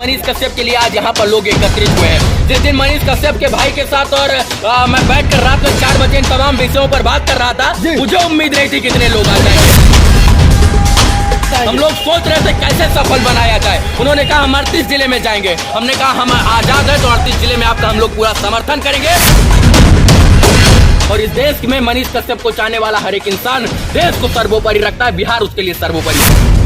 मनीष कश्यप के लिए आज यहाँ पर लोग एकत्रित हुए हैं। जिस दिन मनीष कश्यप के भाई के साथ और मैं बैठकर रात में 4 बजे इन तमाम विषयों पर बात कर रहा था, मुझे उम्मीद नहीं थी कितने लोग आ जाएंगे। हम लोग सोच रहे थे कैसे सफल बनाया जाए। उन्होंने कहा हम 38 जिले में जाएंगे। हमने कहा हम आजाद है तो 38 जिले में आपका हम लोग पूरा समर्थन करेंगे। और इस देश में मनीष कश्यप को चाहने वाला हर एक इंसान देश को सर्वोपरि रखता है। बिहार उसके लिए सर्वोपरि है।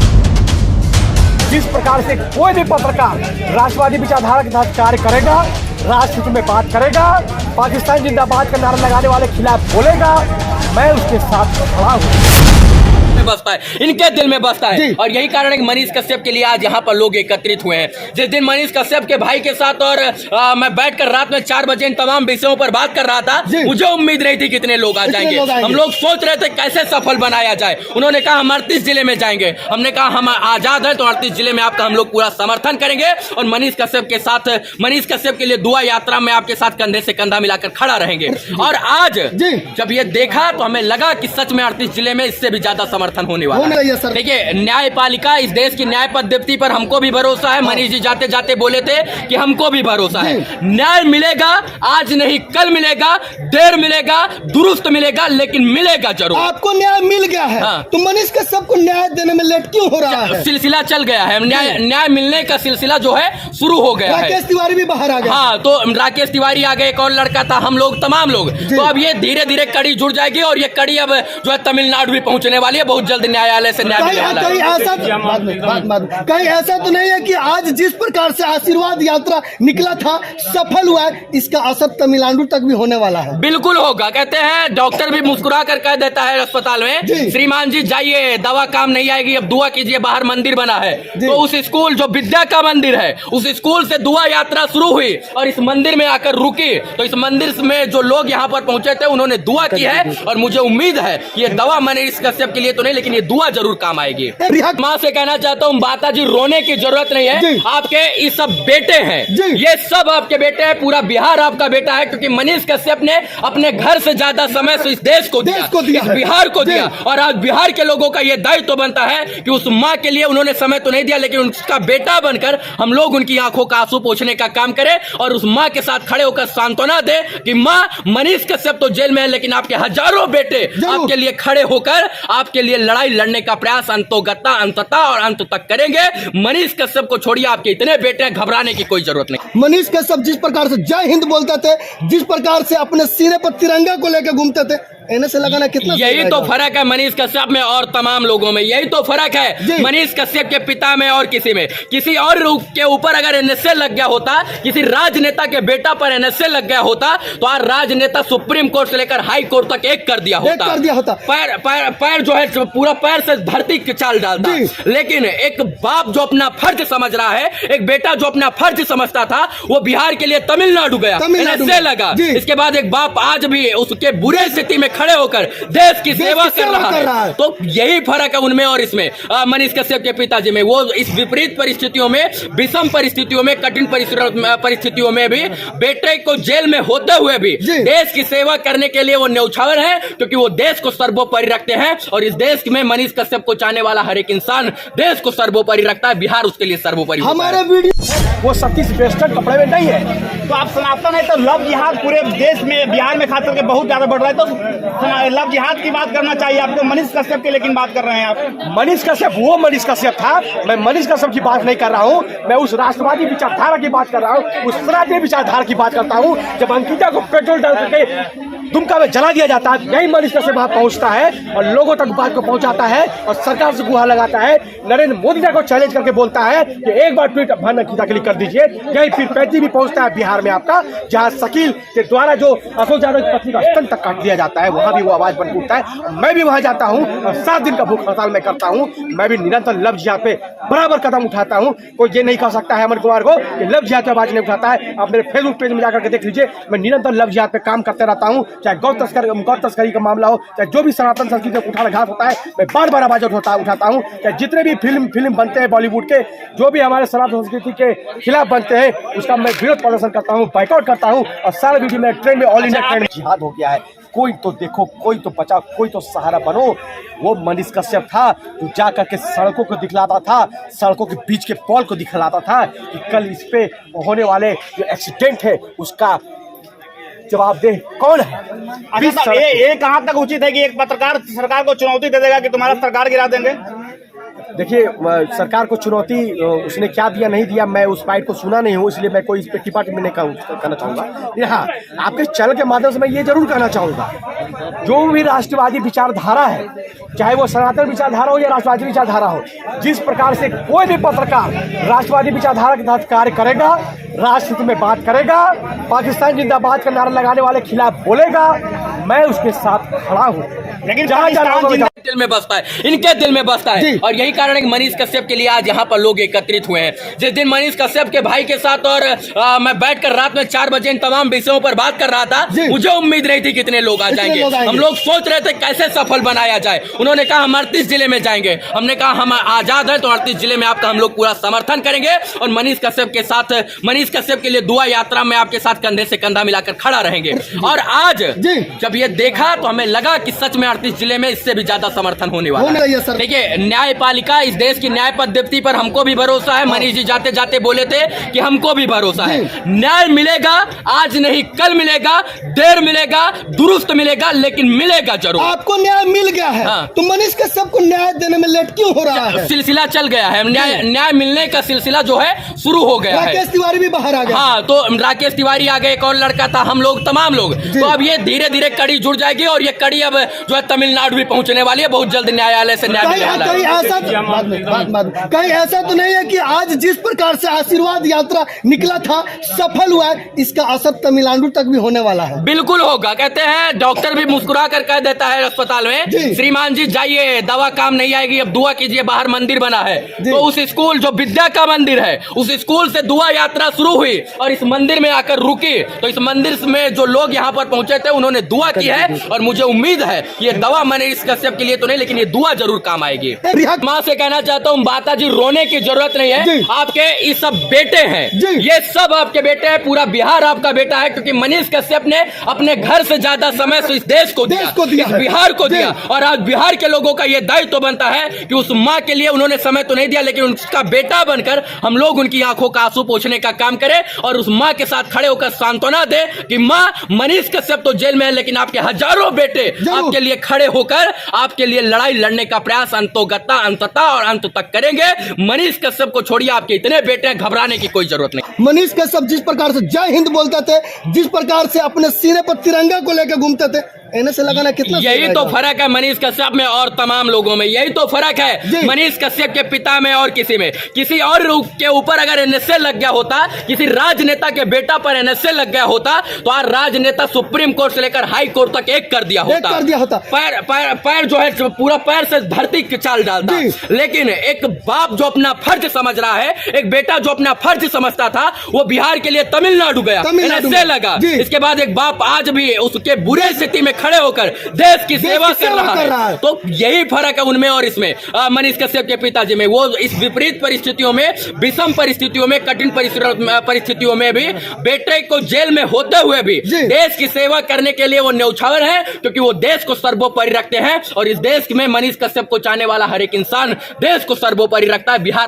जिस प्रकार से कोई भी पत्रकार राष्ट्रवादी विचारधारा के साथ कार्य करेगा, राष्ट्र में बात करेगा, पाकिस्तान जिंदाबाद का नारा लगाने वाले खिलाफ बोलेगा, मैं उसके साथ खड़ा हूँ। बसता है, इनके दिल में बसता है। और यही कारण है कि मनीष कश्यप के लिए आज यहाँ पर लोग एकत्रित हुए हैं। जिस दिन मनीष कश्यप के भाई के साथ और मैं बैठकर रात में 4 बजे इन तमाम विषयों पर बात कर रहा था, मुझे उम्मीद नहीं थी कितने लोग आ जाएंगे। हम लोग सोच रहे थे कैसे सफल बनाया जाए। उन्होंने कहा हम 38 जिले में जाएंगे। हमने कहा हम आजाद है तो 38 जिले में आपका हम लोग पूरा समर्थन करेंगे। और मनीष कश्यप के साथ, मनीष कश्यप के लिए दुआ यात्रा में आपके साथ कंधे से कंधा मिलाकर खड़ा रहेंगे। और आज जब ये देखा तो हमें लगा कि सच में 38 जिले में इससे भी ज्यादा समर्थन होने वाला है। देखिए, न्यायपालिका, इस देश की न्याय पद्धति पर हमको भी भरोसा है। मनीष जी जाते जाते बोले थे कि हमको भी भरोसा है। न्याय मिलेगा, आज नहीं कल मिलेगा, देर मिलेगा, दुरुस्त मिलेगा, लेकिन मिलेगा जरूर। आपको न्याय मिल गया है तो मनीष कश्यप को न्याय देने में लेट क्यों हो रहा है? सिलसिला चल गया है। न्याय मिलने का सिलसिला जो है शुरू हो गया है। राकेश तिवारी भी बाहर आ गए। हाँ, तो राकेश तिवारी आ गए, एक और लड़का था, हम लोग तमाम लोग। तो अब ये धीरे धीरे कड़ी जुड़ जाएगी और ये कड़ी अब जो है तमिलनाडु भी पहुंचने वाली है। बहुत जल्द न्यायालय से न्याय मिलने वाला है। कहीं ऐसा तो नहीं है कि आज जिस प्रकार से आशीर्वाद यात्रा निकला था सफल हुआ है, इसका असर तमिलनाडु तक भी होने वाला है? बिल्कुल होगा। कहते हैं डॉक्टर भी मुस्कुरा कर कह देता है अस्पताल में, श्रीमान जी जाइए, दवा काम नहीं आएगी, अब दुआ कीजिए। बाहर मंदिर बना है तो उस स्कूल जो विद्या का मंदिर है, उस स्कूल से दुआ यात्रा शुरू हुई और इस मंदिर में आकर रुकी। तो इस मंदिर में जो लोग यहाँ पर पहुंचे थे उन्होंने दुआ की है और मुझे उम्मीद है ये दवा मनीष कश्यप के लिए तो नहीं, लेकिन ये दुआ जरूर काम आएगी। माँ से कहना चाहता हूँ, माता जी रोने की जरूरत नहीं है। आपके ये सब बेटे हैं, ये सब आपके बेटे हैं। पूरा बिहार आपका बेटा है, क्योंकि मनीष कश्यप ने अपने घर से ज्यादा समय इस देश को दिया, इस बिहार को दिया। और आज बिहार के लोगों का ये दायित्व तो बनता है कि उस माँ के लिए उन्होंने समय तो नहीं दिया, लेकिन उसका बेटा बनकर हम लोग उनकी आंखों का आंसू पोंछने का काम करें और उस माँ के साथ खड़े होकर सांत्वना दे कि माँ, मनीष कश्यप तो जेल में है, लेकिन आपके हजारों बेटे आपके लिए खड़े होकर आपके लिए लड़ाई लड़ने का प्रयास अंततः और अंत तक करेंगे। मनीष कश्यप को छोड़िए, आपके इतने बेटे हैं, घबराने की कोई जरूरत नहीं। मनीष कश्यप जिस प्रकार से जय हिंद बोलते थे, जिस प्रकार से अपने सीने पर तिरंगा को लेकर घूमते थे, इन्हें से लगाना कितना यही तो फर्क है मनीष कश्यप में और तमाम लोगों में। यही तो फर्क है मनीष कश्यप के पिता में और किसी में। किसी और के ऊपर अगर एनएसए लग गया होता, किसी राजनेता के बेटा पर एनएसए लग गया होता, तो आज राजनेता सुप्रीम कोर्ट से लेकर हाई कोर्ट तक एक कर दिया होता। पैर जो है पूरा पैर से धरती की चाल डालता। लेकिन एक बाप जो अपना फर्ज समझ रहा है, एक बेटा जो अपना फर्ज समझता था, वो बिहार के लिए तमिलनाडु गया, एनएसए लगा। इसके बाद एक बाप आज भी उसके बुरे स्थिति में खड़े होकर देश की सेवा कर रहा है। तो यही फर्क है उनमें और इसमें, मनीष कश्यप के पिताजी में। वो इस विपरीत परिस्थितियों में, विषम परिस्थितियों में, कठिन परिस्थितियों में भी बेटे को जेल में होते हुए भी देश की सेवा करने के लिए वो न्यौछावर है, क्योंकि वो देश को सर्वोपरि रखते हैं। और इस देश में मनीष कश्यप को चाहने वाला हर एक इंसान देश को सर्वोपरि रखता है। बिहार उसके लिए सर्वोपरि। हमारे वीडियो वो सतीश वेस्टर्न कपड़े में नहीं है। तो आप सनातन है तो लव जिहाद पूरे देश में, बिहार में खास करके बहुत ज्यादा बढ़ रहा है, तो लव जिहाद की बात करना चाहिए आपको। मनीष कश्यप की लेकिन बात कर रहे हैं आप। मनीष कश्यप वो मनीष कश्यप था। मैं मनीष कश्यप की बात नहीं कर रहा हूँ, मैं उस राष्ट्रवादी विचारधारा की बात कर रहा हूँ, उस सनातनी विचारधारा की बात करता हूँ। जब अंकिता को पेट्रोल डाल करके दुमका में जला दिया जाता है, यही मनीष कश्यप वहां पहुंचता है और लोगों तक बात को पहुंचाता है और सरकार से गुहार लगाता है। नरेंद्र मोदी जी को चैलेंज करके बोलता है कि एक बार ट्वीट अंकिता के लिए कर दीजिए। यही फिर पैंती भी पहुंचता है बिहार में आपका, जहां शकील के द्वारा जो अशोक यादव की पत्नी का स्तन तक काट दिया जाता है, वहां भी वो आवाज बन उठता है। मैं भी वहां जाता हूं और 7 दिन का भूख हड़ताल में करता हूं। मैं भी निरंतर लव जिहाद पे बराबर कदम उठाता हूं। कोई ये नहीं कह सकता है अमर कुमार को कि लव जिहाद पे आवाज नहीं उठाता है। आप मेरे फेसबुक पेज में जाकर के देख लीजिए, मैं निरंतर लव जिहाद पे काम करते रहता हूं। चाहे गौ तस्करी का मामला हो, चाहे जो भी सनातन संस्कृति का उठाघात होता है, मैं बार बार आवाज उठाता हूं। चाहे जितने भी फिल्म बनते हैं बॉलीवुड के, जो भी हमारे सनातन संस्कृति के खिलाफ बनते हैं, उसका मैं विरोध प्रदर्शन करता हूं, बाइकआउट करता हूं। और सारा वीडियो में ट्रेंड में ऑल इंडिया ट्रेंड जिहाद हो गया है। कोई तो देखो, कोई तो बचाओ, कोई तो सहारा बनो। वो मनीष कश्यप था जो जा करके सड़कों को दिखलाता था, सड़कों के बीच के पॉल को दिखलाता था कि कल इस पे होने वाले जो एक्सीडेंट है उसका जवाबदेह कौन है। अच्छा साहब, ये कहाँ तक उचित है कि एक पत्रकार सरकार को चुनौती दे देगा कि तुम्हारा सरकार गिरा देंगे? देखिए, सरकार को चुनौती उसने क्या दिया नहीं दिया, मैं उस फाइट को सुना नहीं हूँ, इसलिए मैं कोई इस पर टिप्पा टिप्पणी नहीं करना चाहूँगा। लेकिन हाँ, आपके चैनल के माध्यम से मैं ये जरूर कहना चाहूँगा, जो भी राष्ट्रवादी विचारधारा है, चाहे वो सनातन विचारधारा हो या राष्ट्रवादी विचारधारा हो, जिस प्रकार से कोई भी पत्रकार राष्ट्रवादी विचारधारा के तहत कार्य करेगा, राष्ट्र में बात करेगा, पाकिस्तान जिंदाबाद का नारा लगाने वाले खिलाफ बोलेगा, मैं उसके साथ खड़ा हूँ। लेकिन जहाँ दिल में बसता है, इनके दिल में बसता है। और यही कारण है कि मनीष कश्यप के लिए आज यहाँ पर लोग एकत्रित हुए हैं। जिस दिन मनीष कश्यप के भाई के साथ और मैं बैठकर रात में 4 बजे इन तमाम विषयों पर बात कर रहा था, मुझे उम्मीद नहीं थी कितने लोग आ जाएंगे। हम लोग सोच रहे थे कैसे सफल बनाया जाए। उन्होंने कहा हम 38 जिले में जाएंगे। हमने कहा हम आजाद है तो 38 जिले में आपका हम लोग पूरा समर्थन करेंगे और मनीष कश्यप के साथ, मनीष कश्यप के लिए दुआ यात्रा में आपके साथ कंधे से कंधा मिलाकर खड़ा रहेंगे। और आज जब ये देखा तो हमें लगा कि सच में 38 जिले में इससे भी ज्यादा समर्थन होने वाला है। देखिए, न्यायपालिका, इस देश की न्याय पद्धति पर हमको भी भरोसा है। मनीष जी जाते जाते बोले थे कि हमको भी भरोसा है, न्याय मिलेगा, आज नहीं कल मिलेगा, देर मिलेगा, दुरुस्त मिलेगा, लेकिन मिलेगा जरूर। आपको न्याय मिल गया है, तो मनीष कश्यप को न्याय देने में लेट क्यों हो रहा है? सिलसिला चल गया है, न्याय मिलने का सिलसिला जो है शुरू हो गया है। राकेश तिवारी भी बाहर आ गया। हाँ, तो राकेश तिवारी आ गए, एक और लड़का था, हम लोग तमाम लोग। तो अब ये धीरे धीरे कड़ी जुड़ जाएगी और ये कड़ी अब जो है तमिलनाडु भी पहुंचने वाली है। बहुत जल्द न्यायालय से न्याय मिलने वाला है। कहीं ऐसा तो नहीं है कि आज जिस प्रकार से आशीर्वाद यात्रा निकला था सफल हुआ है, इसका असर तमिलनाडु तक भी होने वाला है? बिल्कुल होगा। कहते हैं डॉक्टर भी मुस्कुरा कर कह देता है अस्पताल में, श्रीमान जी जाइए, दवा काम नहीं आएगी, अब दुआ कीजिए, बाहर मंदिर बना है। तो उस स्कूल जो विद्या का मंदिर है, उस स्कूल से दुआ यात्रा शुरू हुई और इस मंदिर में आकर रुकी। तो इस मंदिर में जो लोग यहाँ पर पहुंचे थे उन्होंने दुआ की है और मुझे उम्मीद है ये दवा मनीष कश्यप के लिए तो नहीं, लेकिन ये दुआ जरूर काम आएगी। माँ से कहना चाहता हूँ, माता जी रोने की जरूरत नहीं है, आपके ये सब बेटे हैं, ये सब आपके बेटे हैं, पूरा बिहार आपका बेटा है। क्योंकि मनीष कश्यप ने अपने घर से ज्यादा समय इस देश को दिया, इस बिहार को दिया। और आज बिहार के लोगों का ये दायित्व तो बनता है कि उस माँ के लिए उन्होंने समय तो नहीं दिया, लेकिन उसका बेटा बनकर हम लोग उनकी आंखों का आंसू पोंछने का काम करें और उस माँ के साथ खड़े होकर सांत्वना दे कि माँ, मनीष कश्यप तो जेल में है, लेकिन आपके हजारों बेटे आपके लिए खड़े होकर आपके लिए लड़ाई लड़ने का प्रयास अंततः और अंत तक करेंगे। मनीष कश्यप को छोड़िए, आपके इतने बेटे हैं, घबराने की कोई जरूरत नहीं। मनीष कश्यप जिस प्रकार से जय हिंद बोलते थे, जिस प्रकार से अपने सीने पर तिरंगा को लेकर घूमते थे, इन्हें से लगाना कितना यही तो फर्क है मनीष कश्यप में और तमाम लोगों में, यही तो फर्क है मनीष कश्यप के पिता में और किसी में। किसी और के ऊपर अगर एनएसए लग गया होता, किसी राजनेता के बेटा पर एनएसए लग गया होता, तो आज राजनेता सुप्रीम कोर्ट से लेकर हाई कोर्ट तक एक कर दिया होता। पैर जो है पूरा पैर से धरती की चाल डालता। लेकिन एक बाप जो अपना फर्ज समझ रहा है, एक बेटा जो अपना फर्ज समझता था, वो बिहार के लिए तमिलनाडु गया, एनएसए लगा। इसके बाद एक बाप आज भी उसके बुरे स्थिति में खड़े होकर देश की सेवा कर रहा है। तो यही फर्क है उनमें और इसमें, मनीष कश्यप के पिताजी में। वो इस विपरीत परिस्थितियों में, विषम परिस्थितियों में, कठिन परिस्थितियों में भी बेटे को जेल में होते हुए भी देश की सेवा करने के लिए वो न्यौछावर है, क्योंकि वो देश को सर्वोपरि रखते हैं। और इस देश में मनीष कश्यप को चाहने वाला हर एक इंसान देश को सर्वोपरि रखता है। बिहार